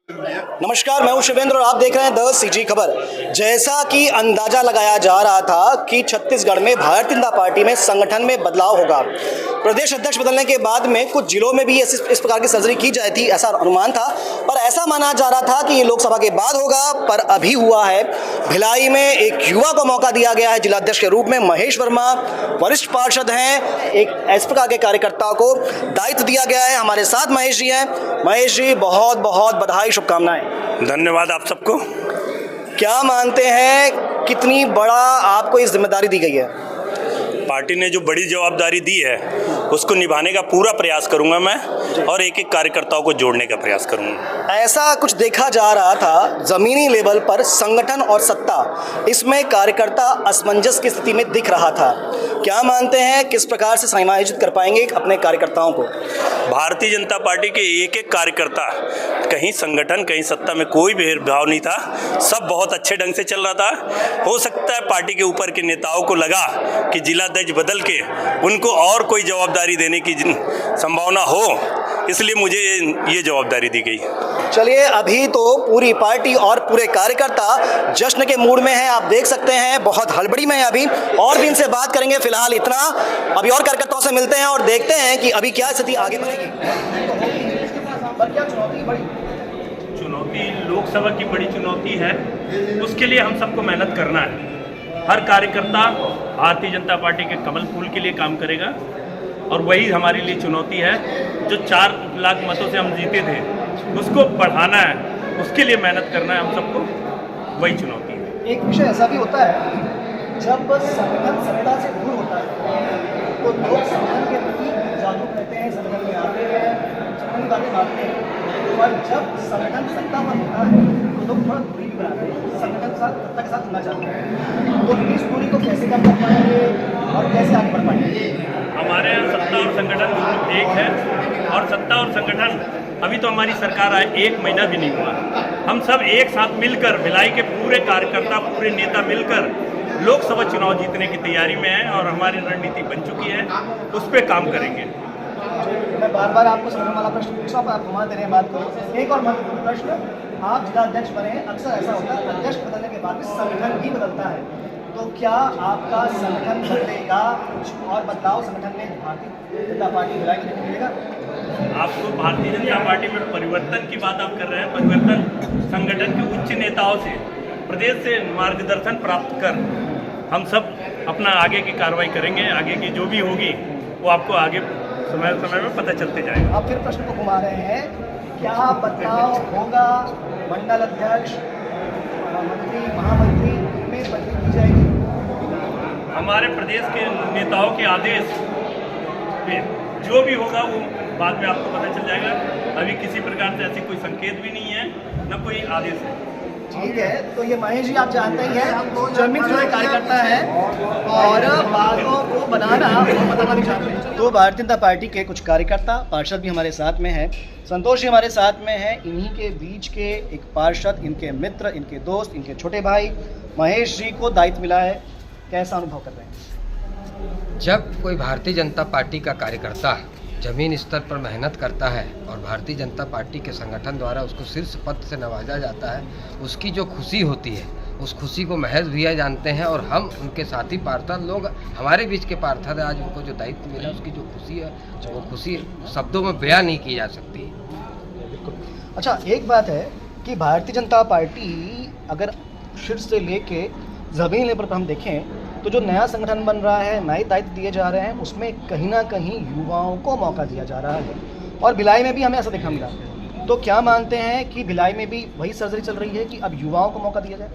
नमस्कार, मैं हूं शिवेंद्र और आप देख रहे हैं द सीजी खबर। जैसा कि अंदाजा लगाया जा रहा था कि छत्तीसगढ़ में भारतीय जनता पार्टी में संगठन में बदलाव होगा। प्रदेश अध्यक्ष बदलने के बाद में कुछ जिलों में भी इस प्रकार की सर्जरी की जाती थी, ऐसा अनुमान था, पर ऐसा माना जा रहा था कि ये लोकसभा के बाद होगा, पर अभी हुआ है। भिलाई में एक युवा को मौका दिया गया है जिलाध्यक्ष के रूप में। महेश वर्मा वरिष्ठ पार्षद हैं, एक इस प्रकार के कार्यकर्ताओं को दायित्व दिया गया है। हमारे साथ महेश जी हैं। महेश जी, बहुत बहुत बधाई, शुभकामनाएं। धन्यवाद आप सबको। क्या मानते हैं कितनी बड़ा आपको इस जिम्मेदारी दी गई है? पार्टी ने जो बड़ी जवाबदारी दी है उसको निभाने का पूरा प्रयास करूंगा मैं, और एक एक कार्यकर्ताओं को जोड़ने का प्रयास करूंगा। ऐसा कुछ देखा जा रहा था जमीनी लेवल पर, संगठन और सत्ता, इसमें कार्यकर्ता असमंजस की स्थिति में दिख रहा था। क्या मानते हैं किस प्रकार से समायोजित कर पाएंगे अपने कार्यकर्ताओं को? भारतीय जनता पार्टी के एक एक कार्यकर्ता, कहीं संगठन कहीं सत्ता में कोई भेदभाव नहीं था, सब बहुत अच्छे ढंग से चल रहा था। हो सकता है पार्टी के ऊपर के नेताओं को लगा कि जिलाध्यक्ष बदल के उनको और कोई जवाबदारी देने की संभावना हो, इसलिए मुझे ये जवाबदारी दी गई। चलिए, अभी तो पूरी पार्टी और पूरे कार्यकर्ता जश्न के मूड में हैं, आप देख सकते हैं, बहुत हड़बड़ी में है अभी। और भी इनसे बात करेंगे, फिलहाल इतना। अभी और कार्यकर्ताओं से मिलते हैं और देखते हैं कि अभी क्या स्थिति आगे बढ़ेगी। चुनौती लोकसभा की बड़ी चुनौती है, उसके लिए हम सबको मेहनत करना है। हर कार्यकर्ता भारतीय जनता पार्टी के कमल फूल के लिए काम करेगा, और वही हमारे लिए चुनौती है। जो 4 लाख मतों से हम जीते थे उसको बढ़ाना है, उसके लिए मेहनत करना है हम सबको, वही चुनौती है। एक विषय ऐसा भी होता है, जब संगठन सत्ता से दूर होता है तो लोग संगठन के प्रति जागरूक रहते हैं, संगठन में आते हैं, संगठन की बातें मानते हैं। और जब संगठन सत्ता पर होता है तो लोग थोड़ा दूरी भी बनाते हैं, संगठन के साथ, सत्ता के साथ जुड़ना चाहते हैं। तो इस दूरी को कैसे कम कर पाएंगे और कैसे आगे बढ़ पाएंगे? हमारे यहाँ सत्ता और संगठन दोनों एक है, और सत्ता और संगठन, अभी तो हमारी सरकार आए 1 महीना भी नहीं हुआ। हम सब एक साथ मिलकर, भिलाई के पूरे कार्यकर्ता, पूरे नेता मिलकर लोकसभा चुनाव जीतने की तैयारी में हैं, और हमारी रणनीति बन चुकी है, उस पर काम करेंगे। मैं बार बार आपको संगठन वाला प्रश्न पूछा, पर आप घुमा दे रहे हैं बात को। एक और महत्वपूर्ण प्रश्न, आप जिलाध्यक्ष बने, अक्सर ऐसा होता है अध्यक्ष बदलने के बाद में संगठन भी बदलता है, तो क्या आपका संगठन बदलेगा? कुछ और बदलाव संगठन में भारतीय जनता पार्टी भिलाई को देखने मिलेगा? आपको भारतीय जनता पार्टी में परिवर्तन की बात आप कर रहे हैं। परिवर्तन संगठन के उच्च नेताओं से, प्रदेश से मार्गदर्शन प्राप्त कर हम सब अपना आगे की कार्रवाई करेंगे। आगे की जो भी होगी वो आपको आगे समय समय में पता चलते जाएगा। आप फिर प्रश्न को घुमा रहे हैं, क्या बदलाव होगा? मंडल अध्यक्ष, मंत्री, महामंत्री में बदली की जाएगी? हमारे प्रदेश के नेताओं के आदेश पे जो भी होगा वो बाद में आपको पता चल जाएगा। अभी किसी प्रकार से ऐसी कोई संकेत भी नहीं है, न कोई आदेश है। ठीक है, तो ये महेश जी आप जानते ही हैं, जमीन से जुड़े कार्यकर्ता हैं और बातों को बनाना और बताना भी चाहते हैं। तो भारतीय जनता पार्टी के कुछ कार्यकर्ता, पार्षद भी हमारे साथ में हैं। संतोष जी हमारे साथ में हैं। इन्हीं के बीच के एक पार्षद, इनके मित्र, इनके दोस्त, इनके छोटे भाई महेश जी को दायित्व मिला है। कैसा अनुभव कर रहे हैं? जब कोई भारतीय जनता पार्टी का कार्यकर्ता जमीन स्तर पर मेहनत करता है और भारतीय जनता पार्टी के संगठन द्वारा उसको शीर्ष पद से नवाजा जाता है, उसकी जो खुशी होती है, उस खुशी को महज भैया जानते हैं, और हम उनके साथी पार्षद लोग, हमारे बीच के पार्षद आज उनको जो दायित्व मिला, उसकी जो खुशी है, वो खुशी शब्दों में बयान नहीं की जा सकती। अच्छा, एक बात है कि भारतीय जनता पार्टी अगर शीर्ष से लेके जमीन लेवल पर हम देखें तो जो नया संगठन बन रहा है, नए दायित्व दिए जा रहे हैं, उसमें कहीं ना कहीं युवाओं को मौका दिया जा रहा है, और भिलाई में भी हमें ऐसा देखा मिला। तो क्या मानते हैं कि भिलाई में भी वही सर्जरी चल रही है कि अब युवाओं को मौका दिया जाए?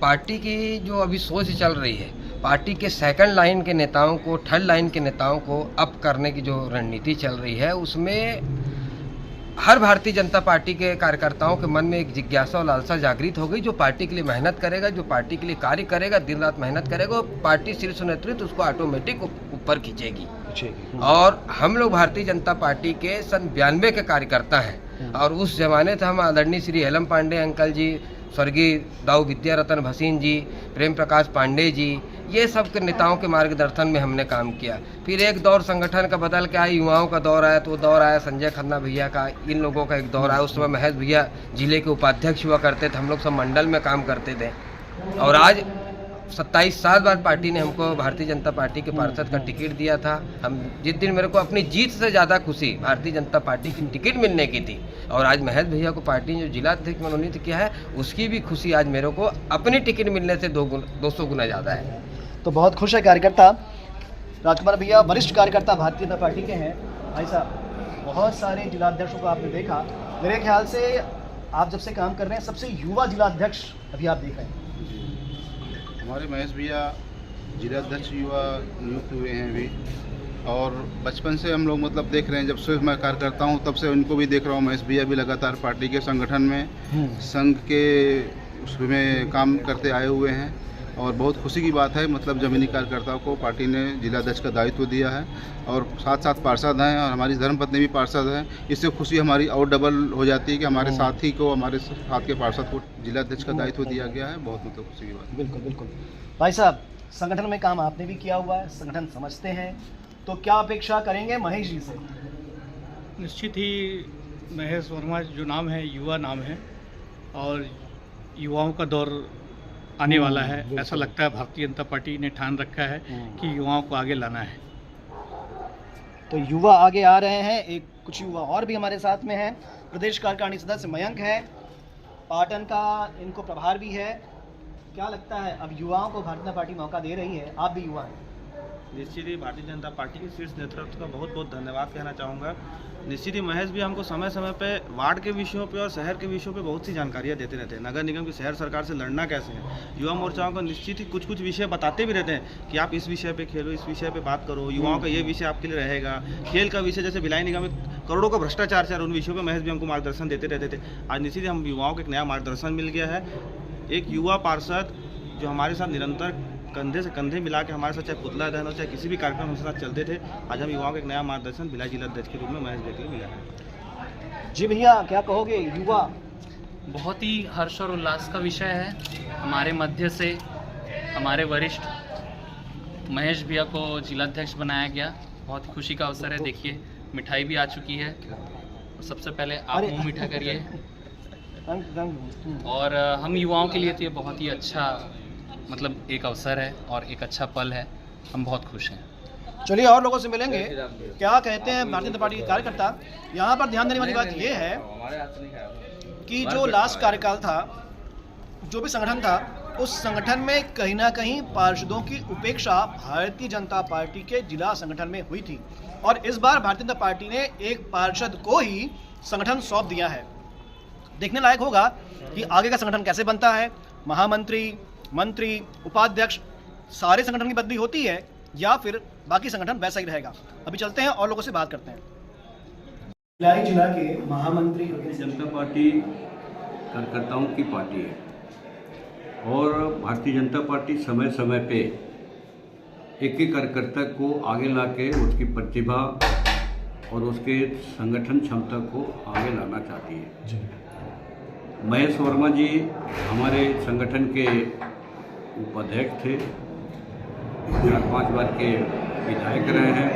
पार्टी की जो अभी सोच चल रही है, पार्टी के सेकंड लाइन के नेताओं को, थर्ड लाइन के नेताओं को अप करने की जो रणनीति चल रही है, उसमें हर भारतीय जनता पार्टी के कार्यकर्ताओं के मन में एक जिज्ञासा और लालसा जागृत हो गई। जो पार्टी के लिए मेहनत करेगा, जो पार्टी के लिए कार्य करेगा, दिन रात मेहनत करेगा, पार्टी शीर्ष नेतृत्व उसको ऑटोमेटिक ऊपर खींचेगी। और हम लोग भारतीय जनता पार्टी के सन 92 के कार्यकर्ता हैं, और उस जमाने से हम आदरणीय श्री हेलम पांडे अंकल जी, स्वर्गीय दाऊ विद्यारतन भसीन जी, प्रेम प्रकाश पांडे जी, ये सब के नेताओं के मार्गदर्शन में हमने काम किया। फिर एक दौर संगठन का बदल के आया, युवाओं का दौर आया, तो दौर आया संजय खन्ना भैया का, इन लोगों का एक दौर आया। उस समय महेश भैया जिले के उपाध्यक्ष हुआ करते थे, हम लोग सब मंडल में काम करते थे। और आज 27 साल बाद पार्टी ने हमको भारतीय जनता पार्टी के पार्षद का टिकट दिया था। हम जिस दिन मेरे को अपनी जीत से ज़्यादा खुशी भारतीय जनता पार्टी की टिकट मिलने की थी, और आज महेश भैया को पार्टी ने जो जिला अध्यक्ष मनोनीत किया है उसकी भी खुशी आज मेरे को अपनी टिकट मिलने से 200 गुना ज़्यादा है। तो बहुत खुश है कार्यकर्ता। राजकुमार भैया वरिष्ठ कार्यकर्ता भारतीय जनता पार्टी के हैं। भाई साहब, बहुत सारे जिलाध्यक्षों को आपने देखा, मेरे ख्याल से आप जब से काम कर रहे हैं सबसे युवा जिलाध्यक्ष अभी आप देख रहे हैं। हमारे महेश भैया जिलाध्यक्ष युवा नियुक्त हुए हैं अभी, और बचपन से हम लोग मतलब देख रहे हैं, जब से मैं कार्य करता हूँ तब से उनको भी देख रहा हूँ। महेश भैया भी लगातार पार्टी के संगठन में संघ के उसमें काम करते आए हुए हैं, और बहुत खुशी की बात है मतलब जमीनी कार्यकर्ताओं को पार्टी ने जिलाध्यक्ष का दायित्व दिया है, और साथ साथ पार्षद हैं, और हमारी धर्मपत्नी भी पार्षद हैं। इससे खुशी हमारी और डबल हो जाती है कि हमारे साथी को, हमारे साथ के पार्षद को जिलाध्यक्ष का दायित्व दिया गया है। बहुत मतलब खुशी की बात। बिल्कुल बिल्कुल। भाई साहब, संगठन में काम आपने भी किया हुआ है, संगठन समझते हैं, तो क्या अपेक्षा करेंगे महेश जी से? निश्चित ही महेश वर्मा जो नाम है युवा नाम है, और युवाओं का दौर आने वाला है। ऐसा लगता है भारतीय जनता पार्टी ने ठान रखा है कि युवाओं को आगे लाना है। तो युवा आगे आ रहे हैं। एक कुछ युवा और भी हमारे साथ में हैं। प्रदेश कार्यकारिणी सदस्य मयंक है, पाटन का इनको प्रभार भी है। क्या लगता है, अब युवाओं को भारतीय जनता पार्टी मौका दे रही है, आप भी युवा हैं? निश्चित ही भारतीय जनता पार्टी के शीर्ष नेतृत्व का बहुत बहुत धन्यवाद कहना चाहूँगा। निश्चित ही महेश भी हमको समय समय पे वार्ड के विषयों पे और शहर के विषयों पे बहुत सी जानकारियाँ देते रहते हैं। नगर निगम की शहर सरकार से लड़ना कैसे है, युवा मोर्चाओं को निश्चित ही कुछ कुछ विषय बताते भी रहते हैं कि आप इस विषय पे खेलो, इस विषय पे बात करो, युवाओं का ये विषय आपके लिए रहेगा। खेल का विषय, जैसे भिलाई निगम में करोड़ों का भ्रष्टाचार है, उन विषयों पर महेश भी हमको मार्गदर्शन देते रहते थे। आज निश्चित ही हम युवाओं को एक नया मार्गदर्शन मिल गया है। एक युवा पार्षद जो हमारे साथ निरंतर कंधे से कंधे मिला के हमारे साथ, चाहे पुतला दहन हो चाहे किसी भी कार्यक्रम हमारे साथ चलते थे, आज हम युवाओं को एक नया मार्गदर्शन भिलाई जिलाध्यक्ष के रूप में महेश के लिए मिला है। जी भैया, क्या कहोगे? युवा बहुत ही हर्ष और उल्लास का विषय है। हमारे मध्य से हमारे वरिष्ठ महेश भैया को जिलाध्यक्ष बनाया गया, बहुत ही खुशी का अवसर है। देखिए, मिठाई भी आ चुकी है, और सबसे पहले आप मुँह मीठा करिए। और हम युवाओं के लिए तो ये बहुत ही अच्छा मतलब एक अवसर है और एक अच्छा पल है। हम बहुत खुश हैं। चलिए और लोगों से मिलेंगे, क्या कहते हैं भारतीय जनता पार्टी के कार्यकर्ता। यहाँ पर ध्यान देने वाली बात यह है कि जो लास्ट कार्यकाल था, जो भी संगठन था, उस संगठन में कहीं ना कहीं पार्षदों की उपेक्षा भारतीय जनता पार्टी के जिला संगठन में हुई थी, और इस बार भारतीय जनता पार्टी ने एक पार्षद को ही संगठन सौंप दिया है। देखने लायक होगा कि आगे का संगठन कैसे बनता है। महामंत्री, मंत्री, उपाध्यक्ष, सारे संगठन की बदली होती है या फिर बाकी संगठन वैसा ही रहेगा। अभी चलते हैं और लोगों से बात करते हैं। भिलाई जिला के महामंत्री। जनता पार्टी कार्यकर्ताओं की पार्टी है, और भारतीय जनता पार्टी समय समय पे एक एक कार्यकर्ता को आगे लाके उसकी प्रतिभा और उसके संगठन क्षमता को आगे लाना चाहती है। महेश वर्मा जी हमारे संगठन के उपाध्यक्ष थे, 4-5 बार के विधायक रहे हैं,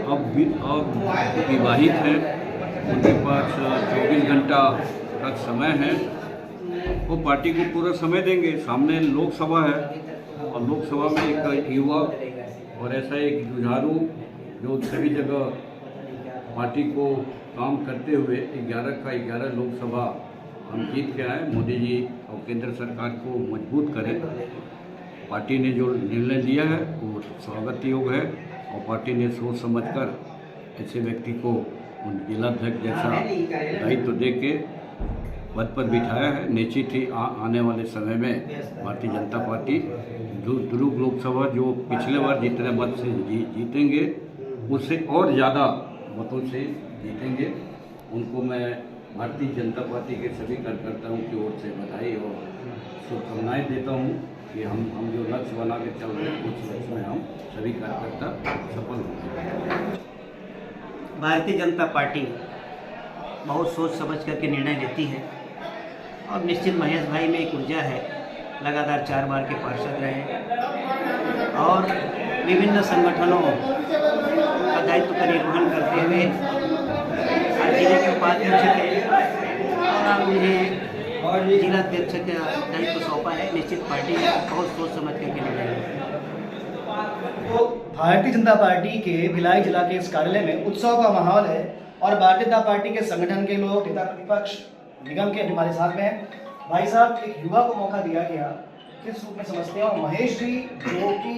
अब विवाहित हैं, उनके पास 24 घंटा तक समय है, वो पार्टी को पूरा समय देंगे। सामने लोकसभा है, और लोकसभा में एक युवा और ऐसा एक जुझारू जो सभी जगह पार्टी को काम करते हुए 11 का 11 लोकसभा हम जीत के आए। मोदी जी और केंद्र सरकार को मजबूत करें। पार्टी ने जो निर्णय लिया है वो स्वागत योग्य है, और पार्टी ने सोच समझकर ऐसे व्यक्ति को उन जिलाध्यक्ष जैसा दायित्व दे के पद पर बिठाया है। निश्चित ही आने वाले समय में भारतीय जनता पार्टी दुर्ग लोकसभा जो पिछले बार जितने मत से जीतेंगे उससे और ज़्यादा मतों से जीतेंगे। उनको मैं भारतीय जनता पार्टी के सभी कार्यकर्ताओं की ओर से बधाई और शुभकामनाएं देता हूं कि हम जो लक्ष्य बना के चल रहे हैं उस लक्ष्य में हम सभी कार्यकर्ता सफल होंगे। भारतीय जनता पार्टी बहुत सोच समझ करके निर्णय लेती है, और निश्चित महेश भाई में एक ऊर्जा है लगातार 4 बार के पार्षद रहे और विभिन्न संगठनों का दायित्व का निर्वहन करते हुए आज जिले के उपाध्यक्ष थे और उन्हें जिलाध्यक्ष का दायित्व सौंपा है। निश्चित पार्टी बहुत सोच समझ कर निर्णय लेगी। तो भारतीय जनता पार्टी के भिलाई जिला के इस कार्यालय में उत्सव का माहौल है और भारतीय जनता पार्टी के संगठन के लोग, नेता प्रतिपक्ष, निगम के हमारे साथ में हैं। भाई साहब, एक युवा को मौका दिया गया, किस रूप में समझते हैं? और महेश जी जो कि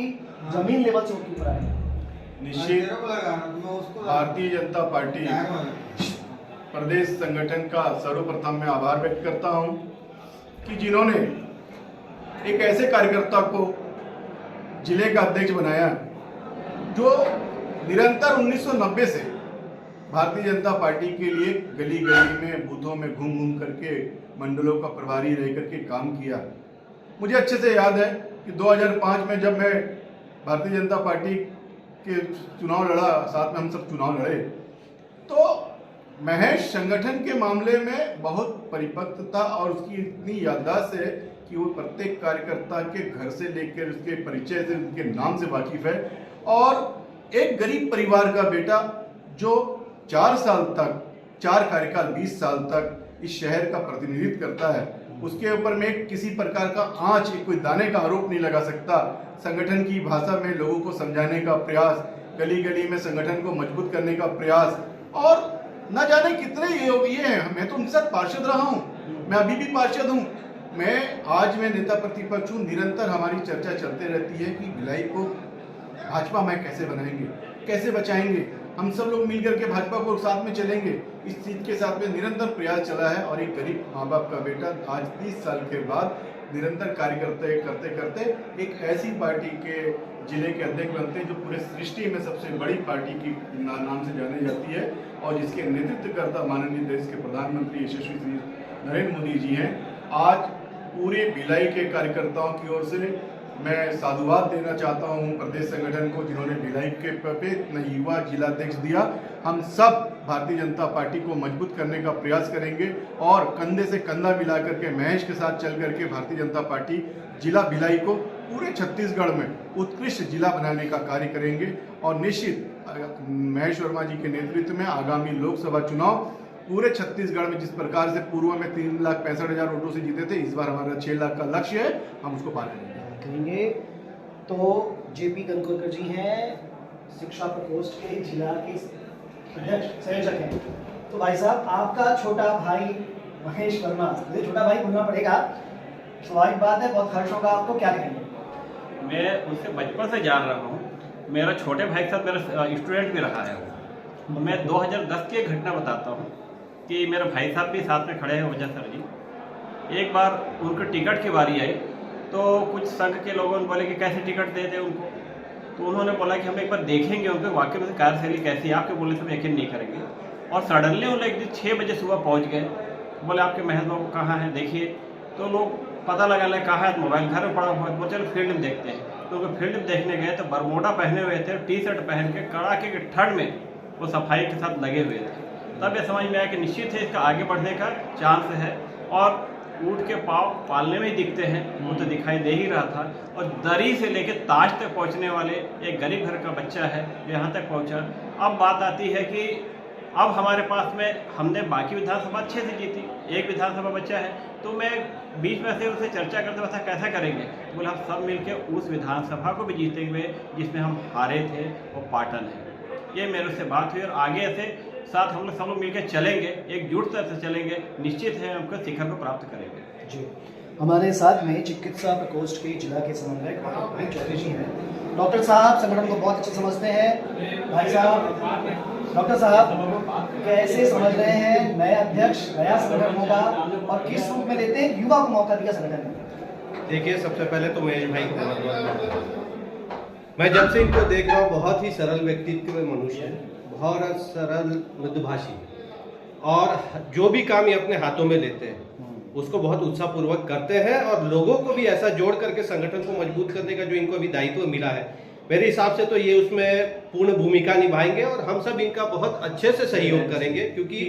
जमीन लेवल से उनके ऊपर आए। निश्चित भारतीय जनता पार्टी प्रदेश संगठन का सर्वप्रथम मैं आभार व्यक्त करता हूं कि जिन्होंने एक ऐसे कार्यकर्ता को जिले का अध्यक्ष बनाया जो निरंतर 1990 से भारतीय जनता पार्टी के लिए गली गली में, बूथों में घूम घूम करके मंडलों का प्रभारी रह करके काम किया। मुझे अच्छे से याद है कि 2005 में जब मैं भारतीय जनता पार्टी के चुनाव लड़ा, साथ में हम सब चुनाव लड़े, तो महेश संगठन के मामले में बहुत परिपक्व था और उसकी इतनी याददाश्त है कि वो प्रत्येक कार्यकर्ता के घर से लेकर उसके परिचय से, उनके नाम से वाकिफ है। और एक गरीब परिवार का बेटा जो 4 साल तक, 4 कार्यकाल 20 साल तक इस शहर का प्रतिनिधित्व करता है, उसके ऊपर में किसी प्रकार का आंच, कोई दाने का आरोप नहीं लगा सकता। संगठन की भाषा में लोगों को समझाने का प्रयास, गली गली में संगठन को मजबूत करने का प्रयास, और न जाने कितने ये हैं। मैं तो उनके साथ पार्षद रहा हूँ, मैं अभी भी पार्षद हूँ, आज मैं नेता प्रतिपक्ष हूँ। निरंतर हमारी चर्चा चलते रहती है कि भिलाई को भाजपा में कैसे बनाएंगे, कैसे बचाएंगे, हम सब लोग मिलकर के भाजपा को साथ में चलेंगे। इस चीज के साथ में निरंतर प्रयास चला है और एक गरीब माँ बाप का बेटा आज 30 साल के बाद निरंतर कार्य करते करते एक ऐसी पार्टी के जिले के अध्यक्ष बनते हैं जो पूरे सृष्टि में सबसे बड़ी पार्टी की नाम से जानी जाती है और जिसके नेतृत्व करता माननीय देश के प्रधानमंत्री यशस्वी श्री नरेंद्र मोदी जी हैं। आज पूरे भिलाई के कार्यकर्ताओं की ओर से मैं साधुवाद देना चाहता हूं प्रदेश संगठन को, जिन्होंने भिलाई के पे युवा जिलाध्यक्ष दिया। हम सब भारतीय जनता पार्टी को मजबूत करने का प्रयास करेंगे और कंधे से कंधा मिला करके महेश के साथ चल करके भारतीय जनता पार्टी जिला भिलाई को पूरे छत्तीसगढ़ में उत्कृष्ट जिला बनाने का कार्य करेंगे। और निश्चित महेश वर्मा जी के नेतृत्व में आगामी लोकसभा चुनाव पूरे छत्तीसगढ़ में जिस प्रकार से पूर्व में 3,65,000 वोटों से जीते थे, इस बार हमारा 6 लाख का लक्ष्य है, हम उसको पार करेंगे। तो जेपी कनकोरकर जी हैं, शिक्षा प्रकोष्ठ के जिला के अध्यक्ष संयोजक हैं। तो भाई साहब, आपका छोटा भाई महेश वर्मा, मुझे छोटा भाई बोलना पड़ेगा, स्वाभाविक बात है, बहुत खर्च होगा आपको, क्या कहेंगे? मैं उससे बचपन से जान रहा हूँ, मेरा छोटे भाई के साथ मेरा स्टूडेंट भी रहा है वो। तो मैं 2010 की एक घटना बताता हूँ कि मेरे भाई साहब भी साथ में खड़े हैं, वजह सर जी। एक बार उनके टिकट की बारी आई तो कुछ संघ के लोगों ने बोले कि कैसे टिकट दे दे उनको, तो उन्होंने बोला कि हम एक बार देखेंगे उनको वाकई में कार्यशैली कैसी है, आपके बोले से यकीन नहीं करेंगे। और सडनली उन लोग एक दिन 6 बजे सुबह पहुँच गए, बोले आपके महेश बाबू कहाँ हैं देखिए। तो लोग पता लगा ले कहाँ है, मोबाइल घर में पड़ा हुआ है, वो चलो फील्ड में देखते हैं। तो फील्ड में देखने गए तो बरमोडा पहने हुए थे, टी शर्ट पहन के कड़ाके के ठंड में वो सफाई के साथ लगे हुए थे। तब ये समझ में आया कि निश्चित है इसका आगे बढ़ने का चांस है। और ऊँट के पाँव पालने में ही दिखते हैं, वो तो दिखाई दे ही रहा था। और दरी से लेकर ताज तक पहुँचने वाले एक गरीब घर का बच्चा है, यहाँ तक पहुँचा। अब बात आती है कि अब हमारे पास में हमने बाकी विधानसभा अच्छे से जीती, एक विधानसभा बच्चा है। तो मैं बीच में से उससे चर्चा करते हुए कैसा करेंगे, तो बोला हम सब मिलकर उस विधानसभा को भी जीते हुए जिसमें हम हारे थे, वो पाटन है। ये मेरे से बात हुई और आगे ऐसे साथ हम लोग सब लोग मिलकर चलेंगे, एकजुटता से चलेंगे, निश्चित है हमको शिखर को प्राप्त करेंगे। जी, हमारे साथ में चिकित्सा प्रकोष्ठ के जिला के समन्वयक डॉक्टर भाई चौधरी जी हैं। डॉक्टर साहब संगठन को बहुत अच्छे समझते हैं। भाई साहब, डॉक्टर साहब कैसे समझ रहे हैं, नया अध्यक्ष, नया संगठन होगा और किस रूप में लेते हैं, युवा को मौका दिया संगठन ने? देखिए, सबसे पहले तो महेश भाई को मैं जब से इनको देख रहा हूँ, बहुत ही सरल व्यक्तित्व में मनुष्य है, बहुत सरल मृदुभाषी, और जो भी काम ये अपने हाथों में लेते हैं उसको बहुत उत्साहपूर्वक करते हैं और लोगों को भी ऐसा जोड़ करके संगठन को मजबूत करने का जो इनको अभी दायित्व मिला है, मेरे हिसाब से तो ये उसमें पूर्ण भूमिका निभाएंगे और हम सब इनका बहुत अच्छे से सहयोग करेंगे, क्योंकि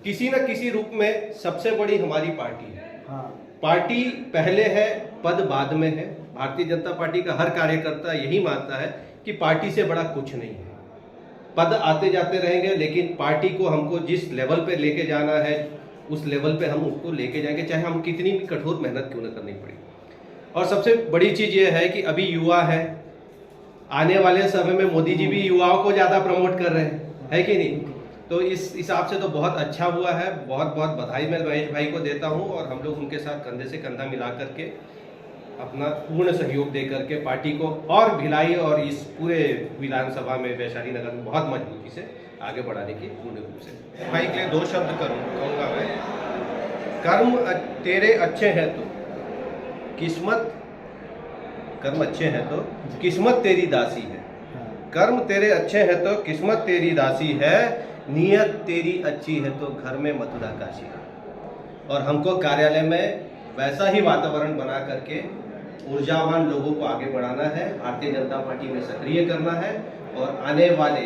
किसी न किसी रूप में सबसे बड़ी हमारी पार्टी है। पार्टी पहले है, पद बाद में है। भारतीय जनता पार्टी का हर कार्यकर्ता यही मानता है कि पार्टी से बड़ा कुछ नहीं है। पद आते जाते रहेंगे, लेकिन पार्टी को हमको जिस लेवल पे लेके जाना है उस लेवल पे हम उसको लेके जाएंगे, चाहे हम कितनी भी कठोर मेहनत क्यों न करनी पड़े। और सबसे बड़ी चीज़ ये है कि अभी युवा है, आने वाले समय में मोदी जी भी युवाओं को ज़्यादा प्रमोट कर रहे हैं, है कि नहीं? तो इस हिसाब से तो बहुत अच्छा हुआ है। बहुत बहुत बधाई मैं महेश भाई को देता हूँ, और हम लोग उनके साथ कंधे से कंधा मिला करके अपना पूर्ण सहयोग दे करके पार्टी को और भिलाई और इस पूरे विधानसभा में वैशाली नगर में बहुत मजबूती से आगे बढ़ाने की पूर्ण रूप से। भाई के लिए 2 शब्द कहूँगा मैं। कर्म तेरे अच्छे हैं तो किस्मत, कर्म अच्छे हैं तो किस्मत तेरी दासी है। कर्म तेरे अच्छे हैं तो किस्मत तेरी दासी है, नीयत तेरी अच्छी है तो घर में मथुरा काशी है। और हमको कार्यालय में वैसा ही वातावरण बना करके ऊर्जावान लोगों को आगे बढ़ाना है, भारतीय जनता पार्टी में सक्रिय करना है, और आने वाले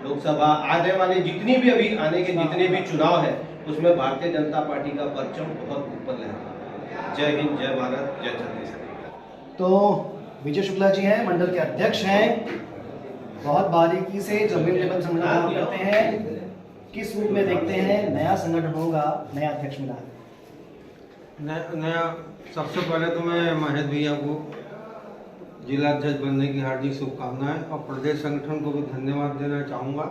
लोकसभा, आने वाले जितनी भी अभी आने के जितने भी चुनाव है उसमें भारतीय जनता पार्टी का परचम बहुत ऊपर लहरा। जय हिंद, जय भारत, जय छत्तीसगढ़। तो विजय शुक्ला जी हैं, मंडल के अध्यक्ष हैं, बहुत बारीकी से जमीन लेवल संगठन करते हैं। किस रूप में देखते हैं नया संगठन होगा, नया अध्यक्ष मिला है? नया सबसे पहले तो मैं महेश भैया को जिला अध्यक्ष बनने की हार्दिक शुभकामनाएं, और प्रदेश संगठन को भी धन्यवाद देना चाहूँगा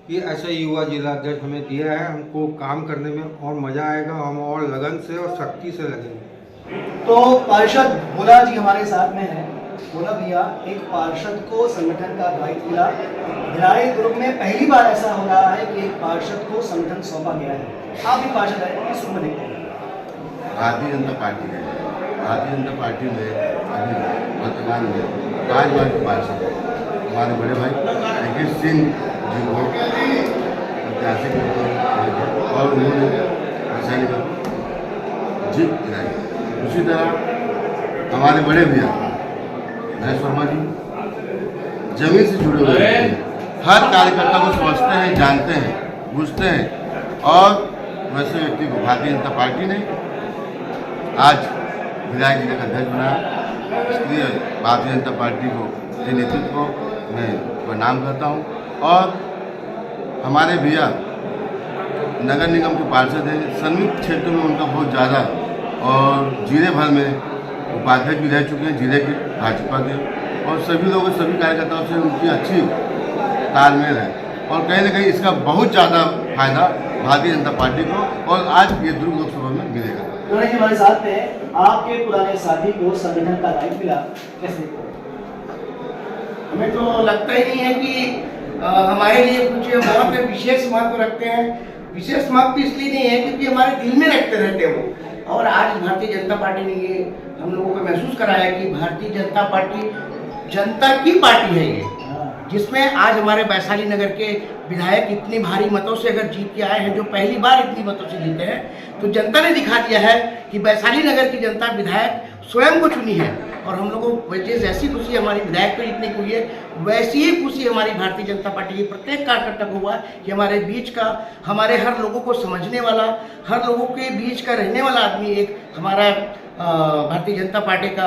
कि ऐसा युवा जिला अध्यक्ष हमें दिया है। हमको काम करने में और मज़ा आएगा, हम और लगन से और शक्ति से लगेंगे। तो पार्षद भोला जी हमारे साथ में हैं। भोला भैया, एक पार्षद को संगठन का दायित्व मिला, भिलाई दुर्ग में पहली बार ऐसा हो रहा है कि एक पार्षद को संगठन सौंपा गया है। आप भी पार्षद हैं, किस रूप में देखते हैं? भारतीय जनता पार्टी है। भारतीय जनता पार्टी में अभी वर्तमान में 5 बार के पार्षद हमारे बड़े भाई जगदीश सिंह जी को प्रत्याशी के रूप में, और उन्होंने वैशाली का जीत दिलाई। उसी तरह हमारे बड़े भैया महेश वर्मा जी जमीन से जुड़े हुए हैं, हर कार्यकर्ता को समझते हैं, जानते हैं, बूझते हैं, और वैसे व्यक्ति को भारतीय जनता पार्टी ने आज भिलाई जिले का अध्यक्ष बनाया। इसलिए भारतीय जनता पार्टी को के नेतृत्व को मैं प्रणाम करता हूँ। और हमारे भैया नगर निगम के पार्षद हैं, सन्मित क्षेत्रों में उनका बहुत ज़्यादा, और जिले भर में उपाध्यक्ष भी रह चुके हैं जिले के भाजपा के, और सभी लोगों, सभी कार्यकर्ताओं से उनकी अच्छी तालमेल है, और कहीं ना कहीं इसका बहुत ज़्यादा फायदा भारतीय जनता पार्टी को और आज ये दुर्ग लोकसभा में मिलेगा। जी हमारे साथ में आपके पुराने साथी को संगठन का दायित्व मिला, कैसे? हमें तो लगता ही नहीं है कि हमारे लिए कुछ वहाँ पे विशेष महत्व रखते हैं। विशेष महत्व इसलिए नहीं है क्योंकि हमारे दिल में रखते रहते हो। और आज भारतीय जनता पार्टी ने ये हम लोगों को महसूस कराया कि भारतीय जनता पार्टी जनता की पार्टी है ये, जिसमें आज हमारे वैशाली नगर के विधायक इतनी भारी मतों से अगर जीत के आए हैं, जो पहली बार इतनी मतों से जीते हैं, तो जनता ने दिखा दिया है कि वैशाली नगर की जनता विधायक स्वयं को चुनी है। और हम लोगों को जैसी खुशी हमारी विधायक को जीतने की हुई है, वैसी ही खुशी हमारी भारतीय जनता पार्टी के प्रत्येक कार्यकर्ता को हुआ कि हमारे बीच का, हमारे हर लोगों को समझने वाला, हर लोगों के बीच का रहने वाला आदमी एक हमारा भारतीय जनता पार्टी का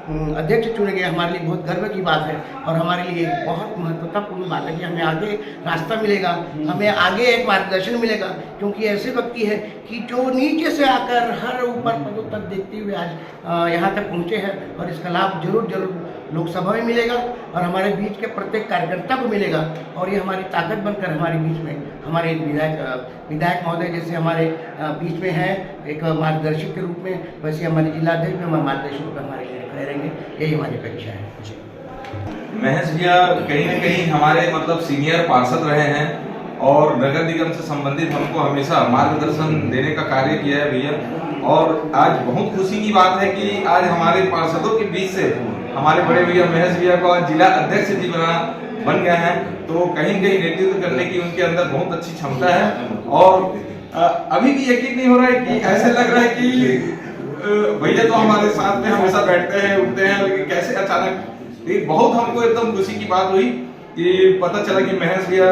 अध्यक्ष चुने गए। हमारे लिए बहुत गर्व की बात है, और हमारे लिए बहुत महत्वपूर्ण बात है कि हमें आगे रास्ता मिलेगा, हमें आगे एक मार्गदर्शन मिलेगा, क्योंकि ऐसे व्यक्ति है कि जो नीचे से आकर हर ऊपर पदों तक देखते हुए आज यहाँ तक पहुँचे हैं, और इसका लाभ जरूर लोकसभा में मिलेगा और हमारे बीच के प्रत्येक कार्यकर्ता को मिलेगा। और ये हमारी ताकत बनकर हमारे बीच में हमारे विधायक महोदय जैसे हमारे बीच में है एक मार्गदर्शक के रूप में, वैसे हमारे जिला अध्यक्ष में मार्गदर्शक रूप में हमारे लिए खड़े रहेंगे, यही हमारी अपेक्षा है। महेश भैया कहीं न कहीं हमारे मतलब सीनियर पार्षद रहे हैं, और नगर निगम से संबंधित हमको हमेशा मार्गदर्शन देने का कार्य किया है भैया। और आज बहुत खुशी की बात है कि आज हमारे पार्षदों के बीच से हमारे बड़े भैया महेश भैया को आज जिला अध्यक्ष जी बन गए हैं, तो कहीं न कहीं नेतृत्व करने की उनके अंदर बहुत अच्छी क्षमता है। और अभी भी यकीन नहीं हो रहा है कि ऐसे लग रहा है कि भैया तो हमारे साथ में हमेशा बैठते हैं, उठते हैं, लेकिन कैसे अचानक बहुत हमको एकदम खुशी की बात हुई कि पता चला कि महेश भैया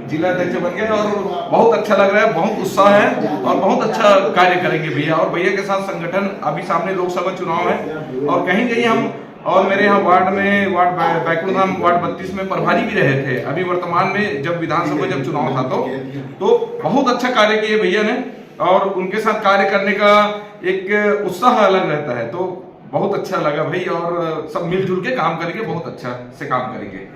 जिला अध्यक्ष बन गए और बहुत अच्छा लग रहा है, बहुत उत्साह है और बहुत अच्छा कार्य करेंगे भैया। और भैया के साथ संगठन, अभी सामने लोकसभा चुनाव है और कहीं कहीं हम, और मेरे यहाँ वार्ड में, बैकुंठधाम वार्ड 32 में प्रभारी भी रहे थे अभी वर्तमान में, जब विधानसभा जब चुनाव था तो बहुत अच्छा कार्य किए भैया ने और उनके साथ कार्य करने का एक उत्साह अलग रहता है। तो बहुत अच्छा लगा भाई और सब मिलजुल के काम करेंगे, बहुत अच्छा से काम करेंगे।